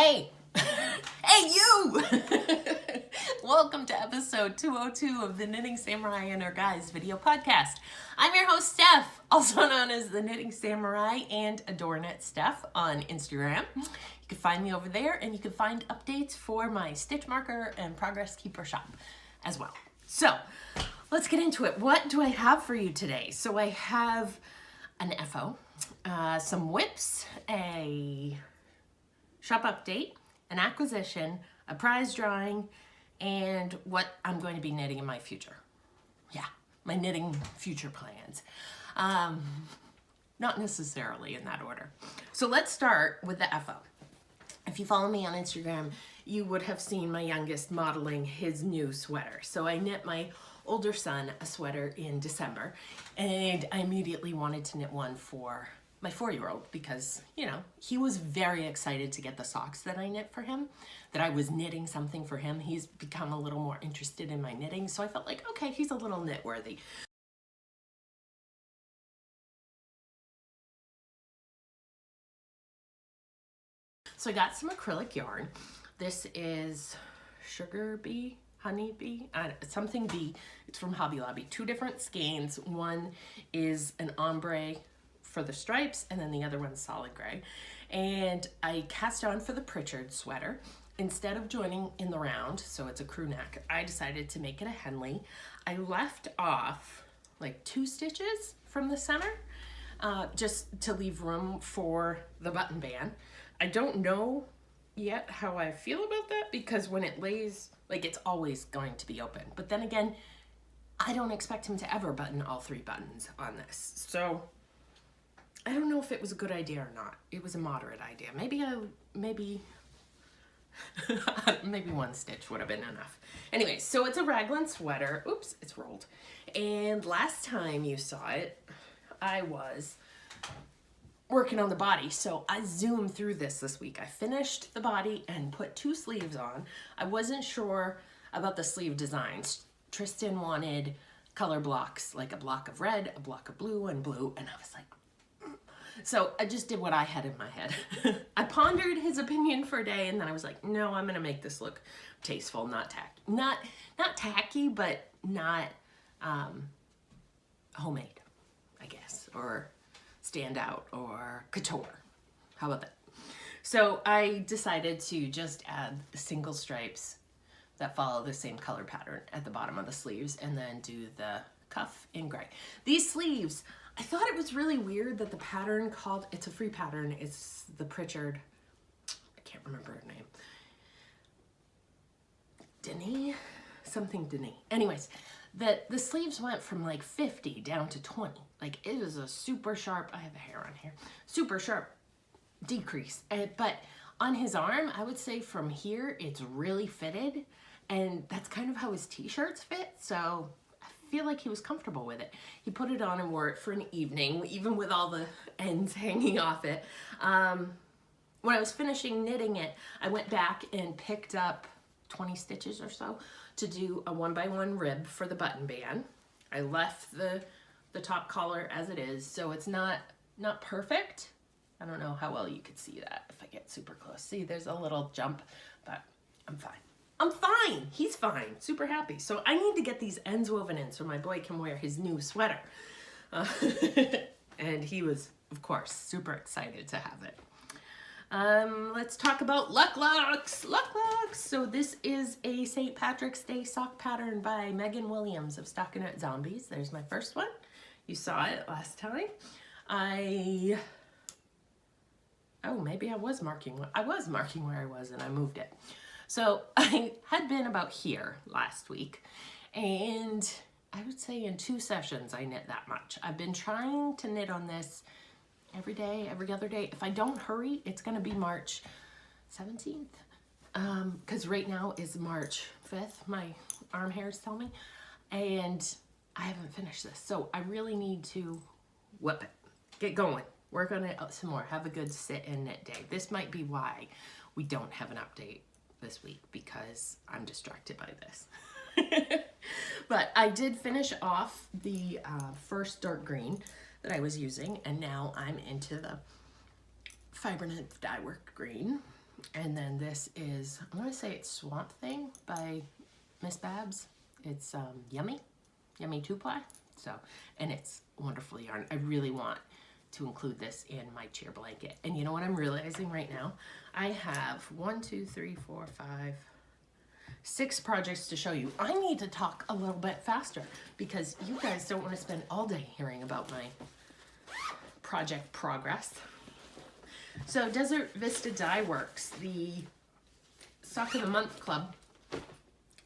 Hey, hey you! Welcome to episode 202 of the Knitting Samurai and Her Guys video podcast. I'm your host, Steph, also known as the Knitting Samurai and Adore Knit Steph on Instagram. You can find me over there, and you can find updates for my stitch marker and progress keeper shop as well. So let's get into it. What do I have for you today? So I have an FO, some WIPs, a shop update, an acquisition, a prize drawing, and what I'm going to be knitting in my future. Yeah, my knitting future plans. Not necessarily in that order. So let's start with the FO. If you follow me on Instagram, you would have seen my youngest modeling his new sweater. So I knit my older son a sweater in December, and I immediately wanted to knit one for my 4-year-old because, you know, he was very excited to get the socks that I knit for him, that I was knitting something for him. He's become a little more interested in my knitting, so I felt like, okay, he's a little knit worthy. So I got some acrylic yarn. This is Sugar Bee, Honey Bee, something bee. It's from Hobby Lobby. 2 different skeins. One is an ombre for the stripes, and then the other one's solid gray. And I cast on for the Pritchard sweater. Instead of joining in the round, so it's a crew neck, I decided to make it a Henley. I left off like 2 stitches from the center, just to leave room for the button band. I don't know yet how I feel about that, because when it lays, like, it's always going to be open. But then again, I don't expect him to ever button all 3 buttons on this. So I don't know if it was a good idea or not. It was a moderate idea. Maybe maybe 1 stitch would have been enough. Anyway, so it's a raglan sweater. Oops, it's rolled. And last time you saw it, I was working on the body, so I zoomed through this week. I finished the body and put 2 sleeves on. I wasn't sure about the sleeve designs. Tristan wanted color blocks, like a block of red, a block of blue, and blue, and I was like, so I just did what I had in my head. I pondered his opinion for a day, and then I was like, no, I'm gonna make this look tasteful, not tacky. Not tacky, but not homemade, I guess, or stand out, or couture. How about that? So I decided to just add single stripes that follow the same color pattern at the bottom of the sleeves, and then do the cuff in gray. These sleeves, I thought it was really weird that the pattern called, it's a free pattern, it's the Pritchard, I can't remember her name, Denny, something Denny. Anyways, the sleeves went from like 50 down to 20. Like, it was a super sharp, I have a hair on here, super sharp decrease. But on his arm, I would say from here, it's really fitted, and that's kind of how his t-shirts fit, so I feel like he was comfortable with it. He put it on and wore it for an evening, even with all the ends hanging off it. When I was finishing knitting it, I went back and picked up 20 stitches or so to do a 1x1 rib for the button band. I left the top collar as it is, so it's not perfect. I don't know how well you could see that if I get super close. See, there's a little jump, but I'm fine. I'm fine. He's fine. Super happy. So I need to get these ends woven in so my boy can wear his new sweater. And he was, of course, super excited to have it. Let's talk about Luck Locks. Luck Locks. So this is a St. Patrick's Day sock pattern by Megan Williams of Stockinette Zombies. There's my first one. You saw it last time. Maybe I was marking where I was, and I moved it. So I had been about here last week, and I would say in 2 sessions I knit that much. I've been trying to knit on this every day, every other day. If I don't hurry, it's gonna be March 17th, because right now is March 5th, my arm hairs tell me, and I haven't finished this. So I really need to whip it, get going, work on it some more, have a good sit and knit day. This might be why we don't have an update this week, because I'm distracted by this. But I did finish off the first dark green that I was using, and now I'm into the Fiber Nymph dye work green. And then this is, I'm going to say it's Swamp Thing by Miss Babs. It's Yummy 2-ply. So, and it's wonderful yarn. I really want to include this in my cheer blanket. And you know what I'm realizing right now? I have 6 projects to show you. I need to talk a little bit faster because you guys don't want to spend all day hearing about my project progress. So Desert Vista Dye Works, the Sock of the Month Club,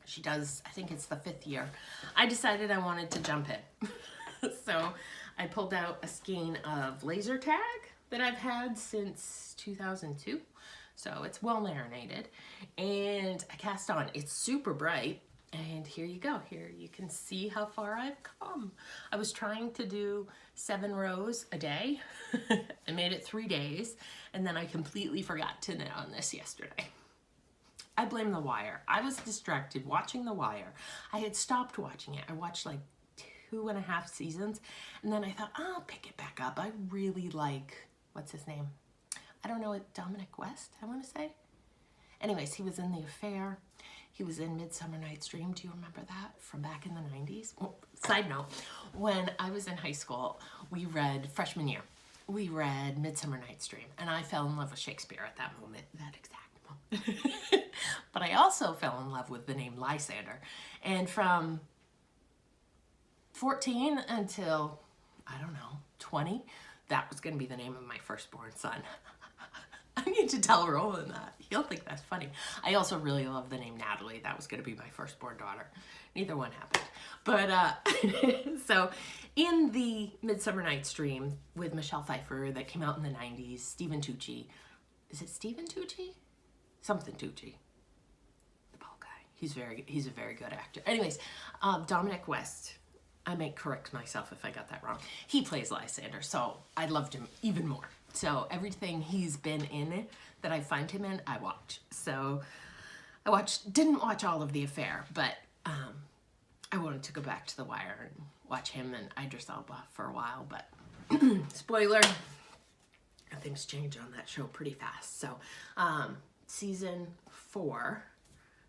she does, I think it's the 5th year. I decided I wanted to jump in. So I pulled out a skein of laser tag that I've had since 2002. So it's well marinated, and I cast on. It's super bright, and here you go. Here you can see how far I've come. I was trying to do 7 rows a day. I made it 3 days, and then I completely forgot to knit on this yesterday. I blame The Wire. I was distracted watching The Wire. I had stopped watching it. I watched like 2.5 seasons, and then I thought, I'll pick it back up. I really like, what's his name? I don't know what, Dominic West, I want to say. Anyways, he was in The Affair. He was in Midsummer Night's Dream. Do you remember that from back in the 90s? Well, side note, when I was in high school, we read, freshman year, we read Midsummer Night's Dream, and I fell in love with Shakespeare at that moment, that exact moment. But I also fell in love with the name Lysander. And from 14 until, I don't know, 20, that was going to be the name of my firstborn son. I need to tell Roland that. He'll think that's funny. I also really love the name Natalie. That was going to be my firstborn daughter. Neither one happened. But, so in the Midsummer Night's Dream with Michelle Pfeiffer that came out in the 90s, Stephen Tucci. Is it Stephen Tucci? Something Tucci. The bald guy. He's a very good actor. Anyways, Dominic West. I may correct myself if I got that wrong. He plays Lysander, so I loved him even more. So everything he's been in that I find him in, I watch. So I didn't watch all of The Affair, but I wanted to go back to The Wire and watch him and Idris Elba for a while. But spoiler, things change on that show pretty fast. So season 4,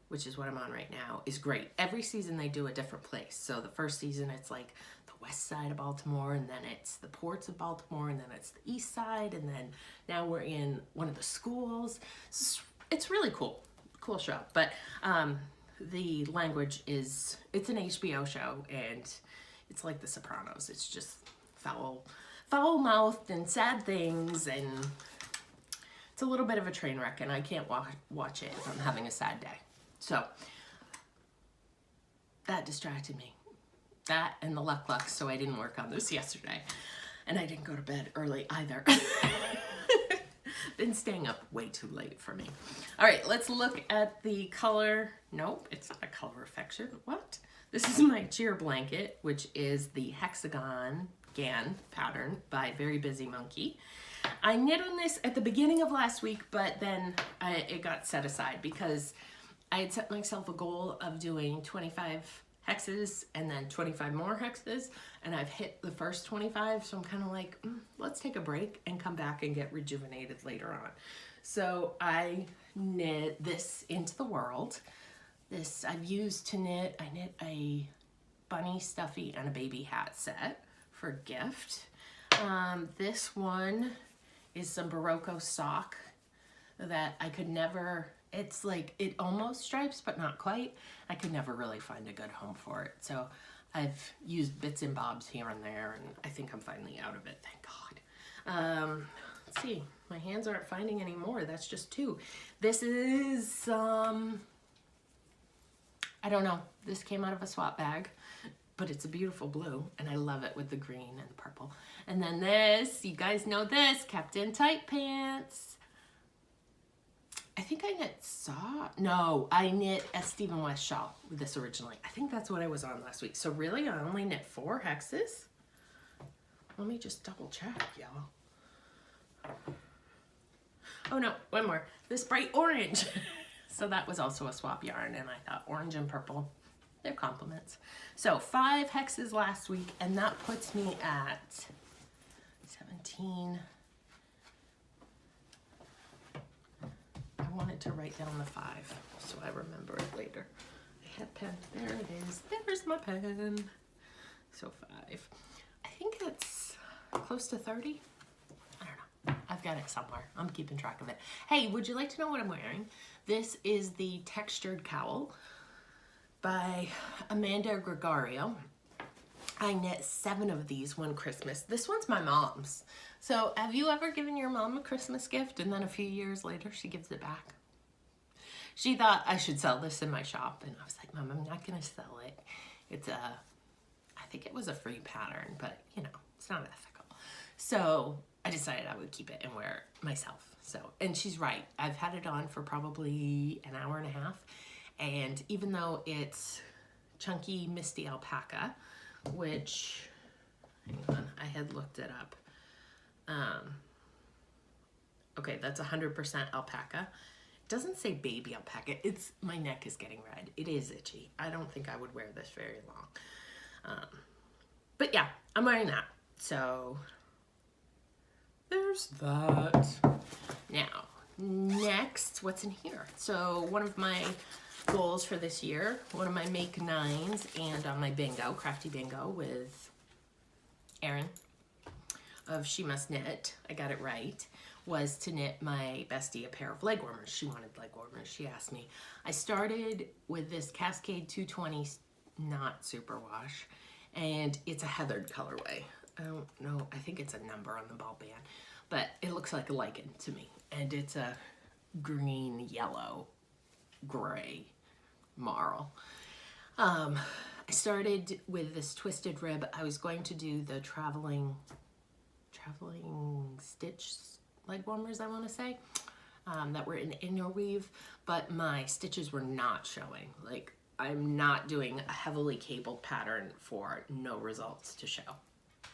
which is what I'm on right now, is great. Every season they do a different place. So the first season it's like the west side of Baltimore, and then it's the ports of Baltimore, and then it's the east side, and then now we're in one of the schools. It's really cool show. But the language is, it's an HBO show, and it's like The Sopranos. It's just foul-mouthed and sad things, and it's a little bit of a train wreck, and I can't watch it if I'm having a sad day. So that distracted me. That and the Luck, so I didn't work on this yesterday. And I didn't go to bed early either. Been staying up way too late for me. All right, let's look at the color. Nope, it's not a color affection. What? This is my cheer blanket, which is the Hexagon GAN pattern by Very Busy Monkey. I knit on this at the beginning of last week, but then it got set aside because I had set myself a goal of doing 25 hexes and then 25 more hexes, and I've hit the first 25, so I'm kind of like, let's take a break and come back and get rejuvenated later on. So I knit this into the world. This I've used to knit. I knit a bunny stuffy and a baby hat set for gift. This one is some Barocco sock that I could never, it's like, it almost stripes, but not quite. I could never really find a good home for it. So I've used bits and bobs here and there, and I think I'm finally out of it, thank God. Let's see, my hands aren't finding any more. That's just 2. This is, I don't know. This came out of a swap bag, but it's a beautiful blue, and I love it with the green and the purple. And then this, you guys know this, Captain Tight Pants. I think I I knit a Stephen West shawl with this originally. I think that's what I was on last week. So really, I only knit 4 hexes. Let me just double check, y'all. Oh no, one more. This bright orange. So that was also a swap yarn, and I thought orange and purple, they're complements. So 5 hexes last week, and that puts me at 17. I to write down the 5 so I remember it later. I had pen. There it is. There's my pen. So 5. I think it's close to 30. I don't know. I've got it somewhere. I'm keeping track of it. Hey, would you like to know what I'm wearing? This is the Textured Cowl by Amanda Gregorio. I knit 7 of these one Christmas. This one's my mom's. So have you ever given your mom a Christmas gift and then a few years later she gives it back? She thought I should sell this in my shop, and I was like, Mom, I'm not gonna sell it. It's I think it was a free pattern, but you know, it's not ethical. So I decided I would keep it and wear it myself. So, and she's right. I've had it on for probably an hour and a half. And even though it's chunky misty alpaca, which, hang on, I had looked it up. Okay, that's 100% alpaca. It doesn't say baby alpaca. It's, my neck is getting red. It is itchy. I don't think I would wear this very long. But yeah, I'm wearing that. So there's that. Now, next, what's in here? So one of my goals for this year, one of my make 9s and on my bingo, crafty bingo with Erin of She Must Knit, I got it right, was to knit my bestie a pair of leg warmers. She wanted leg warmers, she asked me. I started with this Cascade 220 not superwash, and it's a heathered colorway. I don't know, I think it's a number on the ball band, but it looks like a lichen to me, and it's a green, yellow, gray marl. I started with this twisted rib. I was going to do the traveling stitch leg warmers, I want to say, that were in interweave, but my stitches were not showing. Like, I'm not doing a heavily cabled pattern for no results to show,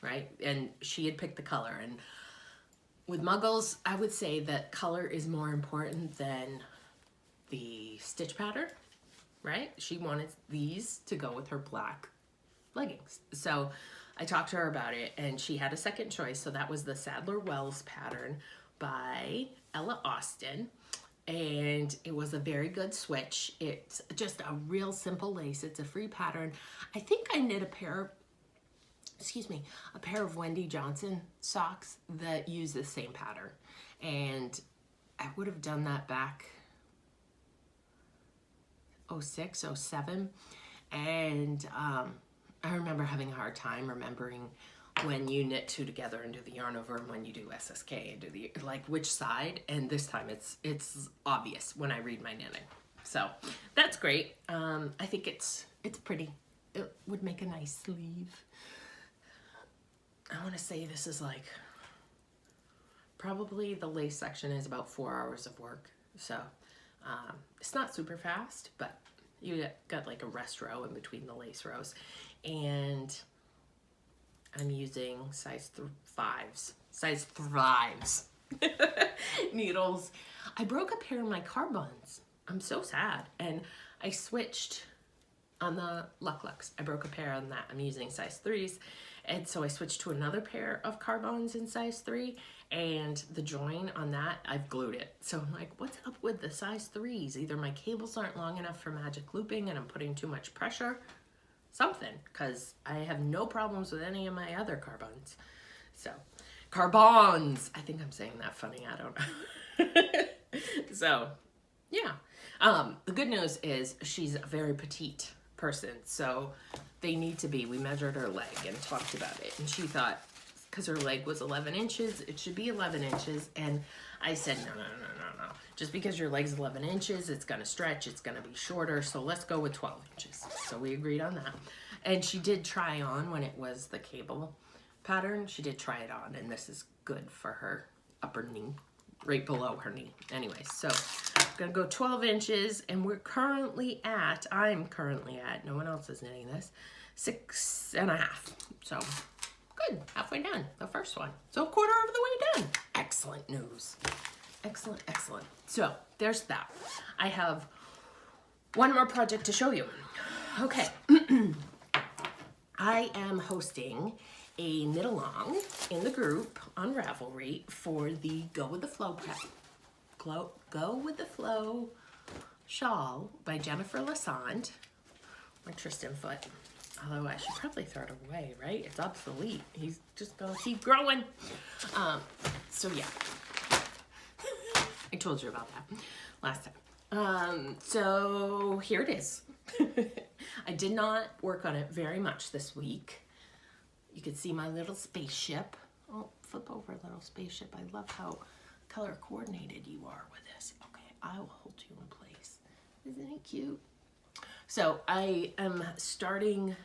right? And she had picked the color, and with Muggles, I would say that color is more important than the stitch pattern, right? She wanted these to go with her black leggings. So I talked to her about it, and she had a second choice. So that was the Sadler Wells pattern by Ella Austin. And it was a very good switch. It's just a real simple lace. It's a free pattern. I think I knit a pair of Wendy Johnson socks that use the same pattern. And I would have done that back 06, 07. And I remember having a hard time remembering when you knit 2 together and do the yarn over, and when you do SSK and do the, like, which side. And this time it's obvious when I read my knitting. So that's great. I think it's pretty. It would make a nice sleeve. I want to say this is like, probably the lace section is about 4 hours of work. So it's not super fast, but you got like a rest row in between the lace rows. And I'm using size 5s needles. I broke a pair of my carbons. I'm so sad. And I switched on the Luck Lucks. I broke a pair on that. I'm using size 3s. And so I switched to another pair of carbons in size 3, and the join on that, I've glued it. So I'm like, what's up with the size 3s? Either my cables aren't long enough for magic looping and I'm putting too much pressure, something, because I have no problems with any of my other carbons. So, carbons! I think I'm saying that funny, I don't know. So, yeah. The good news is she's a very petite person, so they need to be. We measured her leg and talked about it, and she thought, because her leg was 11 inches, it should be 11 inches, and I said, no. Just because your leg's 11 inches, it's gonna stretch, it's gonna be shorter, so let's go with 12 inches. So we agreed on that. And she did try on when it was the cable pattern, she did try it on, and this is good for her upper knee, right below her knee. Anyway, so I'm gonna go 12 inches, and I'm currently at, no one else is knitting this, 6.5. So good, halfway done, the first one. So a quarter of the way done. Excellent news. Excellent, excellent. So there's that. I have one more project to show you. Okay. I am hosting a knit along in the group on Ravelry for the Go with the Flow prep. Go With the Flow shawl by Jennifer Lassonde. My Tristan foot. Although I should probably throw it away, right? It's obsolete. He's just gonna keep growing. So yeah. I told you about that last time. So here it is. I did not work on it very much this week. You can see my little spaceship. Oh, flip over a little spaceship. I love how color coordinated you are with this. Okay, I will hold you in place. Isn't it cute? So I am starting,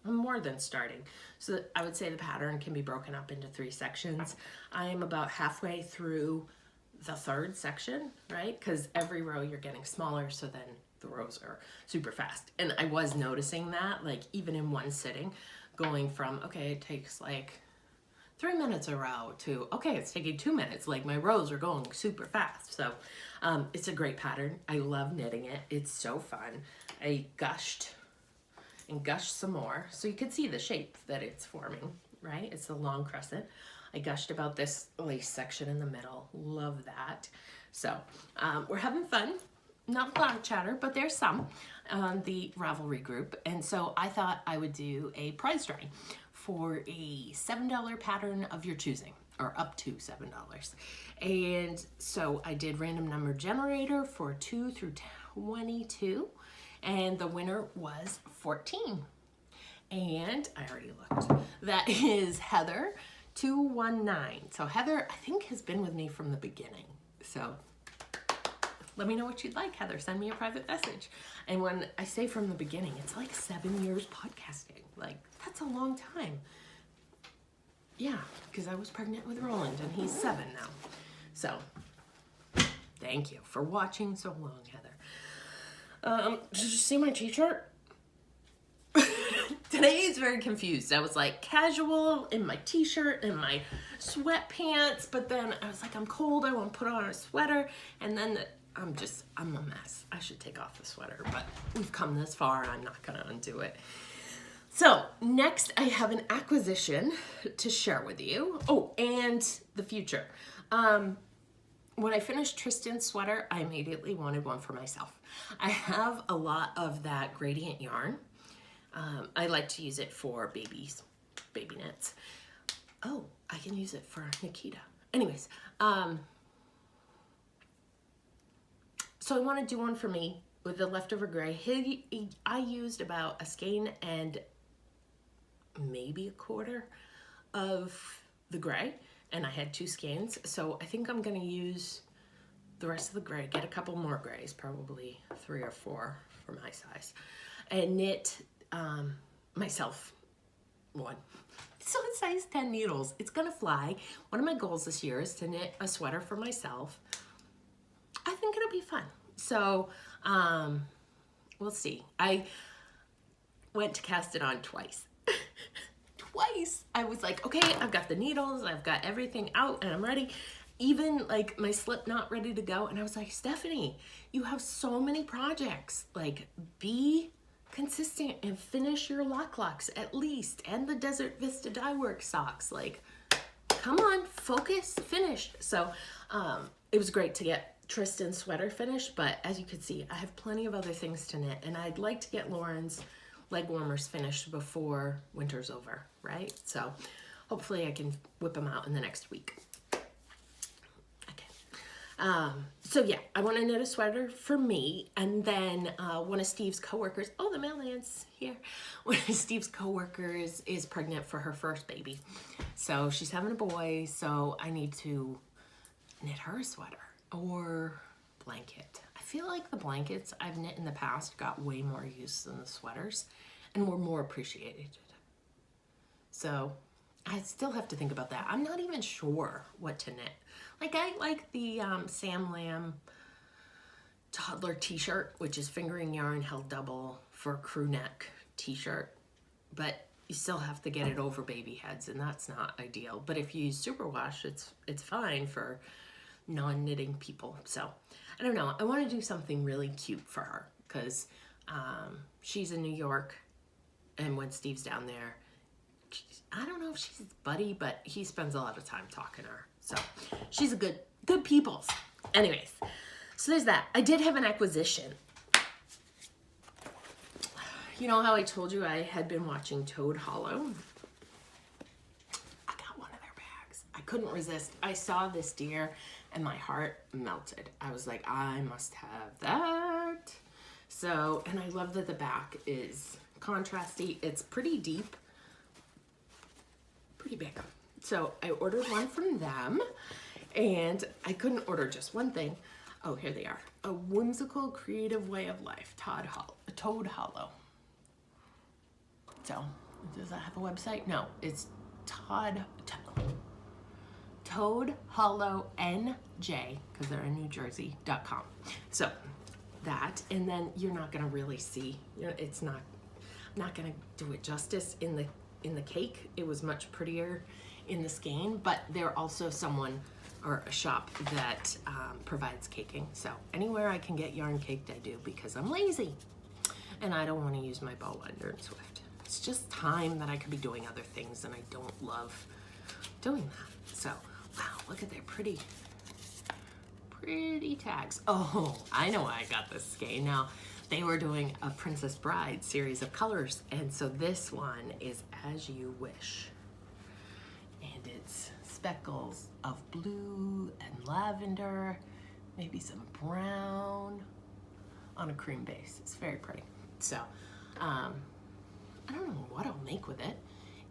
I'm more than starting. So I would say the pattern can be broken up into 3 sections. I am about halfway through the 3rd section, right? Because every row you're getting smaller, so then the rows are super fast. And I was noticing that, like even in one sitting, going from, okay, it takes like 3 minutes a row to, okay, it's taking 2 minutes. Like my rows are going super fast. So it's a great pattern. I love knitting it. It's so fun. I gushed and gushed some more. So you can see the shape that it's forming, right? It's a long crescent. I gushed about this lace section in the middle. Love that. So we're having fun. Not a lot of chatter, but there's some on the Ravelry group. And so I thought I would do a prize drawing for a $7 pattern of your choosing, or up to $7. And so I did random number generator for 2 through 22, and the winner was 14. And I already looked. That is Heather 219. So Heather, I think, has been with me from the beginning. So let me know what you'd like, Heather. Send me a private message. And when I say from the beginning, it's like 7 years podcasting. Like, that's a long time. Yeah, because I was pregnant with Roland, and he's 7 now. So, thank you for watching so long, Heather. Did you see my t-shirt? Today is very confused. I was like casual in my t-shirt and my sweatpants, but then I was like, I'm cold, I want to put on a sweater, and then I'm a mess. I should take off the sweater, but we've come this far, I'm not gonna undo it. So next I have an acquisition to share with you. Oh, and the future. When I finished Tristan's sweater, I immediately wanted one for myself. I have a lot of that gradient yarn. I like to use it for baby knits. Oh, I can use it for Nikita. Anyways, so I want to do one for me with the leftover gray. I used about a skein and maybe a quarter of the gray, and I had 2 skeins. So I think I'm going to use the rest of the gray, get a couple more grays, probably 3 or 4 for my size, and knit myself one. So it's size 10 needles. It's gonna fly. One of my goals this year is to knit a sweater for myself. I think it'll be fun. So we'll see. I went to cast it on twice. Twice. I was like, okay, I've got the needles, I've got everything out, and I'm ready. Even like my slip knot ready to go. And I was like, Stephanie, you have so many projects. Like, be consistent and finish your locks at least, and the Desert Vista dye work socks. Like, come on, focus, finish. So it was great to get Tristan's sweater finished, but as you can see, I have plenty of other things to knit, and I'd like to get Lauren's leg warmers finished before winter's over, right? So hopefully I can whip them out in the next week. So yeah, I want to knit a sweater for me, and then one of Steve's coworkers, oh, the mailman's here. One of Steve's coworkers is pregnant for her first baby. So she's having a boy, so I need to knit her a sweater or blanket. I feel like the blankets I've knit in the past got way more use than the sweaters and were more appreciated. So I still have to think about that. I'm not even sure what to knit. Like, I like the Sam Lamb toddler t-shirt, which is fingering yarn held double for a crew neck t-shirt, but you still have to get it over baby heads, and that's not ideal. But if you use superwash, it's fine for non-knitting people. So I don't know, I want to do something really cute for her, because she's in New York, and when Steve's down there, I don't know if she's his buddy, but he spends a lot of time talking to her. So she's a good peoples. Anyways, so there's that. I did have an acquisition. You know how I told you I had been watching Toad Hollow? I got one of their bags. I couldn't resist. I saw this deer and my heart melted. I was like, I must have that. So, and I love that the back is contrasty. It's pretty deep, pretty big. So I ordered one from them, and I couldn't order just one thing. Oh, here they are. A whimsical creative way of life, Toad Hollow. So, does that have a website? No, it's Toad Hollow NJ, because they're in New Jersey.com. So that, and then you're not gonna really see, it's not gonna do it justice in the cake. It was much prettier in the skein, but they're also someone or a shop that provides caking. So anywhere I can get yarn caked, I do, because I'm lazy and I don't want to use my ball winder and Swift. It's just time that I could be doing other things, and I don't love doing that. So wow, look at their pretty tags. Oh, I know why I got this skein. Now, they were doing a Princess Bride series of colors, and so this one is As You Wish. And it's speckles of blue and lavender, maybe some brown on a cream base. It's very pretty. So, I don't know what I'll make with it.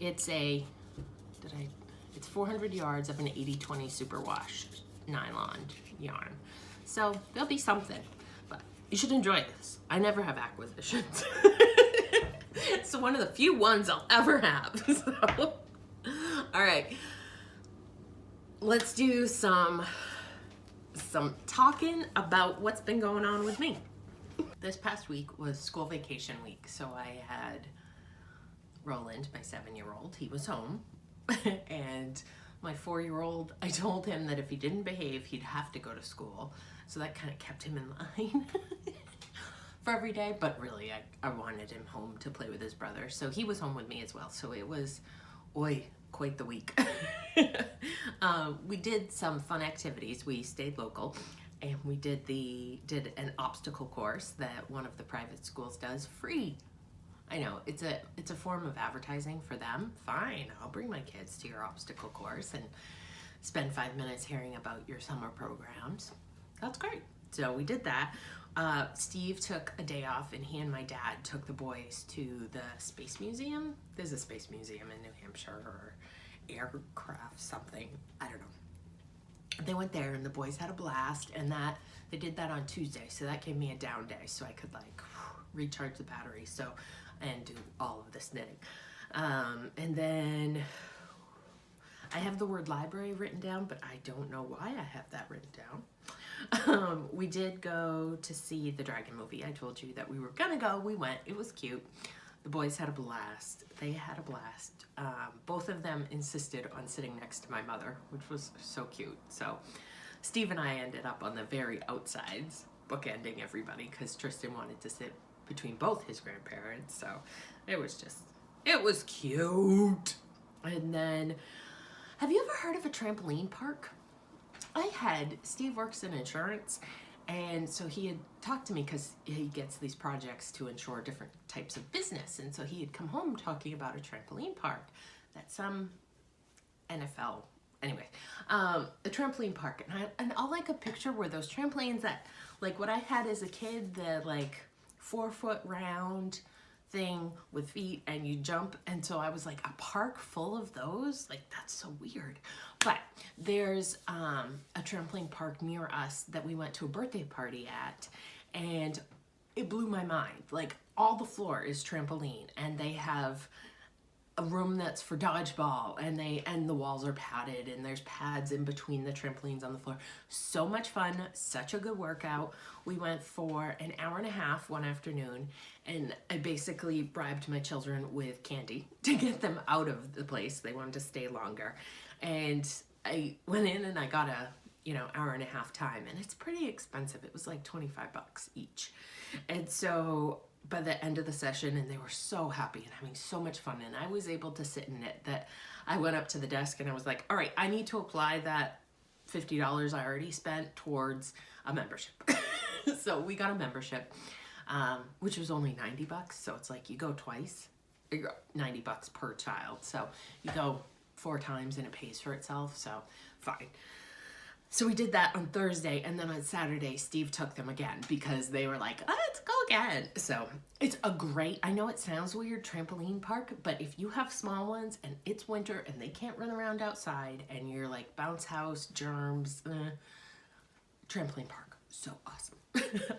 It's it's 400 yards of an 80/20 superwash nylon yarn. So there'll be something, but you should enjoy this. I never have acquisitions. It's one of the few ones I'll ever have. So, all right, let's do some talking about what's been going on with me. This past week was school vacation week, so I had Roland, my 7-year-old. He was home, and my 4-year-old, I told him that if he didn't behave, he'd have to go to school. So that kind of kept him in line for every day. But really, I wanted him home to play with his brother. So he was home with me as well. So it was, quite the week. We did some fun activities. We stayed local, and we did an obstacle course that one of the private schools does free. I know, it's a form of advertising for them. Fine, I'll bring my kids to your obstacle course and spend 5 minutes hearing about your summer programs. That's great. So we did that. Steve took a day off, and he and my dad took the boys to the Space Museum. There's a Space Museum in New Hampshire, or aircraft something, I don't know. They went there, and the boys had a blast, and they did that on Tuesday, so that gave me a down day, so I could recharge the battery and do all of this knitting. And then I have the word library written down, but I don't know why I have that written down. We did go to see the Dragon movie. I told you that we were gonna go. We went. It was cute. The boys had a blast. They had a blast. Both of them insisted on sitting next to my mother, which was so cute. So Steve and I ended up on the very outsides, bookending everybody, because Tristan wanted to sit between both his grandparents. So it was cute. And then, have you ever heard of a trampoline park? Steve works in insurance, and so he had talked to me because he gets these projects to insure different types of business, and so he had come home talking about a trampoline park that some NFL, anyway, a trampoline park, and I'll a picture where those trampolines that, what I had as a kid, the 4-foot round thing with feet and you jump, and so I was like, a park full of those? That's so weird. But there's a trampoline park near us that we went to a birthday party at, and it blew my mind. All the floor is trampoline, and they have a room that's for dodgeball, and the walls are padded, and there's pads in between the trampolines on the floor. So much fun, such a good workout. We went for an hour and a half one afternoon, and I basically bribed my children with candy to get them out of the place. They wanted to stay longer, and I went in and I got a hour and a half time, and it's pretty expensive. It was like $25 each. And so by the end of the session, and they were so happy and having so much fun, and I was able to sit and knit, that I went up to the desk and I was like, all right, I need to apply that $50 I already spent towards a membership. So we got a membership, which was only $90. So it's like you go twice, $90 per child. So you go 4 times and it pays for itself. So fine. So we did that on Thursday, and then on Saturday, Steve took them again because they were like, let's go again. So it's a great, I know it sounds weird, trampoline park, but if you have small ones and it's winter and they can't run around outside and you're like bounce house, germs, trampoline park, so awesome.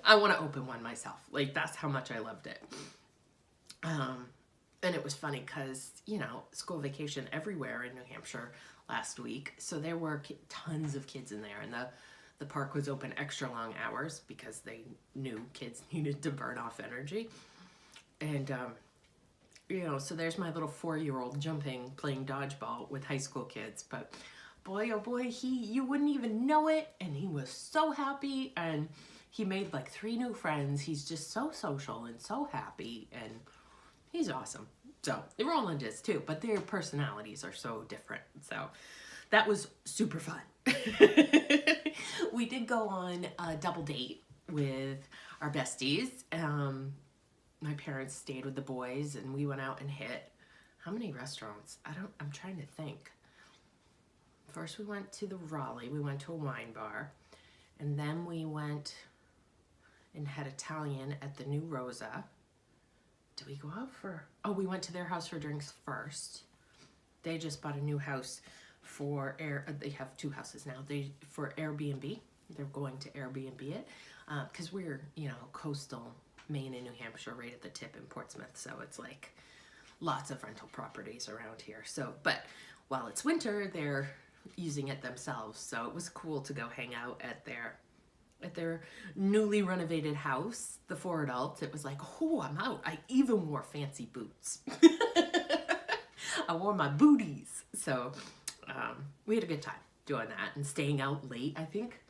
I want to open one myself. Like, that's how much I loved it. And it was funny because, you know, school vacation everywhere in New Hampshire last week. So there were tons of kids in there, and the park was open extra long hours because they knew kids needed to burn off energy. And, you know, so there's my little 4-year-old jumping, playing dodgeball with high school kids. But boy, oh boy, you wouldn't even know it. And he was so happy, and he made like 3 new friends. He's just so social and so happy, and he's awesome. So Roland is too, but their personalities are so different. So that was super fun. We did go on a double date with our besties. My parents stayed with the boys, and we went out and hit, how many restaurants? I'm trying to think. First we went to the Raleigh. We went to a wine bar, and then we went and had Italian at the New Rosa. Did we go out for, oh, we went to their house for drinks first. They just bought a new house for they have 2 houses now. For Airbnb. They're going to Airbnb it. Because we're, you know, coastal Maine and New Hampshire, right at the tip in Portsmouth. So it's like lots of rental properties around here. So, but while it's winter, they're using it themselves. So it was cool to go hang out at their newly renovated house, the 4 adults. It was like, oh, I'm out. I even wore fancy boots. I wore my booties. So we had a good time doing that and staying out late. I think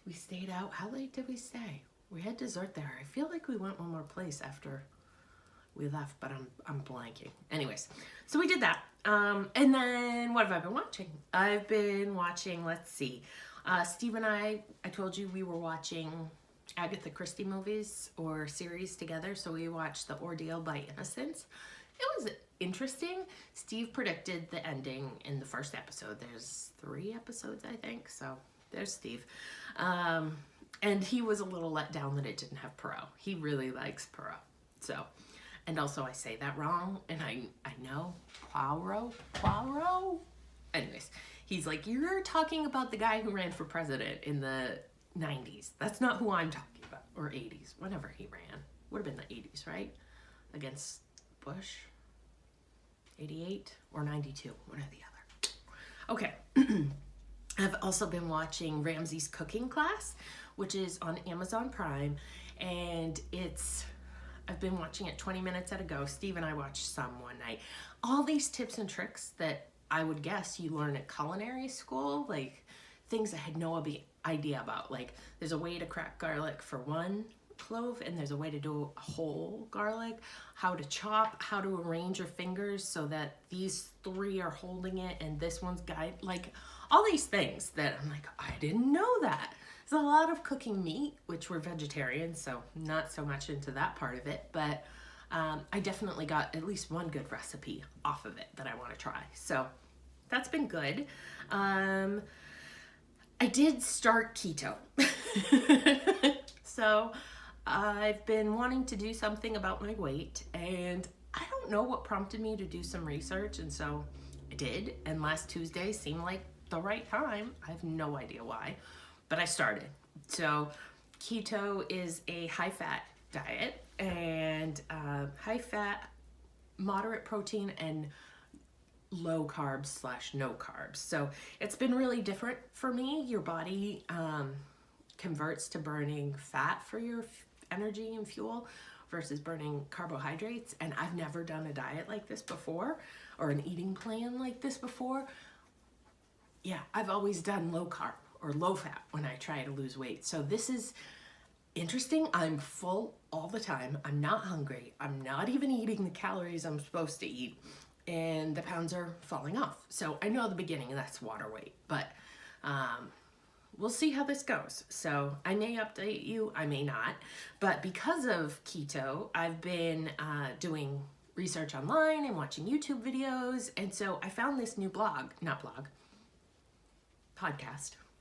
we stayed out. How late did we stay? We had dessert there. I feel like we went one more place after we left, but I'm blanking. Anyways, so we did that. And then what have I been watching? I've been watching, let's see. Steve and I told you we were watching Agatha Christie movies or series together. So we watched The Ordeal by Innocence. It was interesting. Steve predicted the ending in the first episode. There's 3 episodes, I think. So there's Steve. And he was a little let down that it didn't have Perot. He really likes Perot. So, and also I say that wrong. And I know Poirot. Anyways. He's like, you're talking about the guy who ran for president in the 90s. That's not who I'm talking about. Or 80s, whenever he ran. Would have been the 80s, right? Against Bush. 88 or 92, one or the other. Okay. I've also been watching Ramsey's Cooking Class, which is on Amazon Prime. And I've been watching it 20 minutes at a go. Steve and I watched some one night. All these tips and tricks that I would guess you learn at culinary school, like things I had no idea about. Like there's a way to crack garlic for 1 clove, and there's a way to do a whole garlic, how to chop, how to arrange your fingers so that these 3 are holding it and this one's guide, like all these things that I'm like, I didn't know that. There's a lot of cooking meat, which we're vegetarian, so not so much into that part of it, but I definitely got at least 1 good recipe off of it that I want to try. So that's been good. I did start keto. So I've been wanting to do something about my weight, and I don't know what prompted me to do some research, and so I did. And last Tuesday seemed like the right time. I have no idea why, but I started. So keto is a high-fat diet, and high-fat, moderate protein, and low carbs / no carbs. So it's been really different for me. Your body converts to burning fat for your energy and fuel versus burning carbohydrates. And I've never done a diet like this before, or an eating plan like this before. Yeah, I've always done low carb or low fat when I try to lose weight. So this is interesting. I'm full all the time. I'm not hungry. I'm not even eating the calories I'm supposed to eat. And the pounds are falling off. So I know at the beginning that's water weight, but we'll see how this goes. So I may update you, I may not. But because of keto, I've been doing research online and watching YouTube videos. And so I found this new podcast,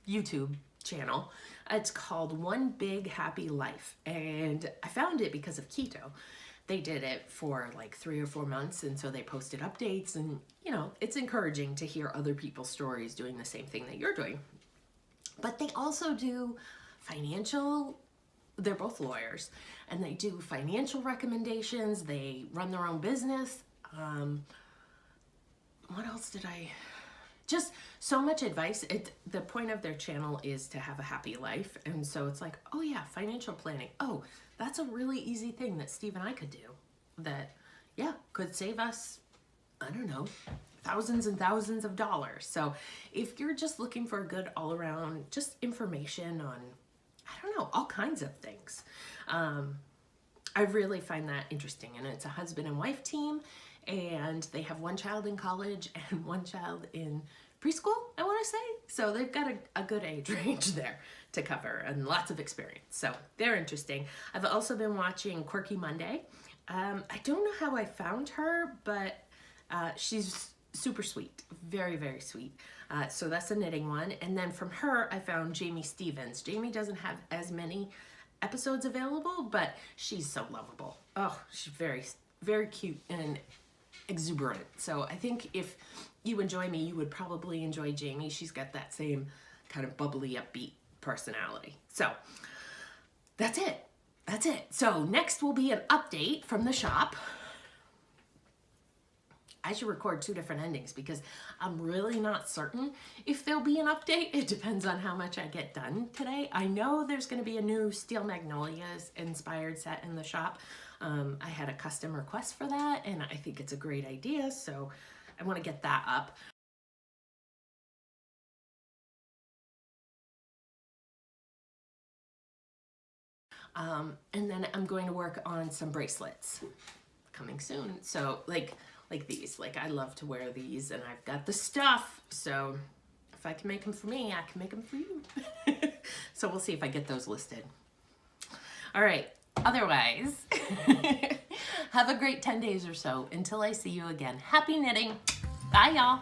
YouTube channel. It's called One Big Happy Life. And I found it because of keto. They did it for like 3 or 4 months, and so they posted updates, and you know, it's encouraging to hear other people's stories doing the same thing that you're doing. But they also do they're both lawyers, and they do financial recommendations. They run their own business. What else just so much advice. The point of their channel is to have a happy life. And so it's like, oh yeah, financial planning. Oh, that's a really easy thing that Steve and I could do that, yeah, could save us, I don't know, thousands and thousands of dollars. So if you're just looking for a good all around, just information on, I don't know, all kinds of things, I really find that interesting. And it's a husband and wife team, and they have one child in college and one child in preschool, I want to say. So they've got a good age range there to cover and lots of experience. So they're interesting. I've also been watching Quirky Monday. I don't know how I found her, but she's super sweet, very, very sweet. So that's a knitting one. And then from her, I found Jamie Stevens. Jamie doesn't have as many episodes available, but she's so lovable. Oh, she's very, very cute and exuberant. So I think if you enjoy me, you would probably enjoy Jamie. She's got that same kind of bubbly, upbeat personality. So that's it. That's it. So next will be an update from the shop. I should record 2 different endings because I'm really not certain if there'll be an update. It depends on how much I get done today. I know there's going to be a new Steel Magnolias inspired set in the shop. I had a custom request for that, and I think it's a great idea, so I want to get that up. And then I'm going to work on some bracelets coming soon. So like these, like I love to wear these, and I've got the stuff. So if I can make them for me, I can make them for you. So we'll see if I get those listed. All right. Otherwise, have a great 10 days or so until I see you again. Happy knitting. Bye, y'all.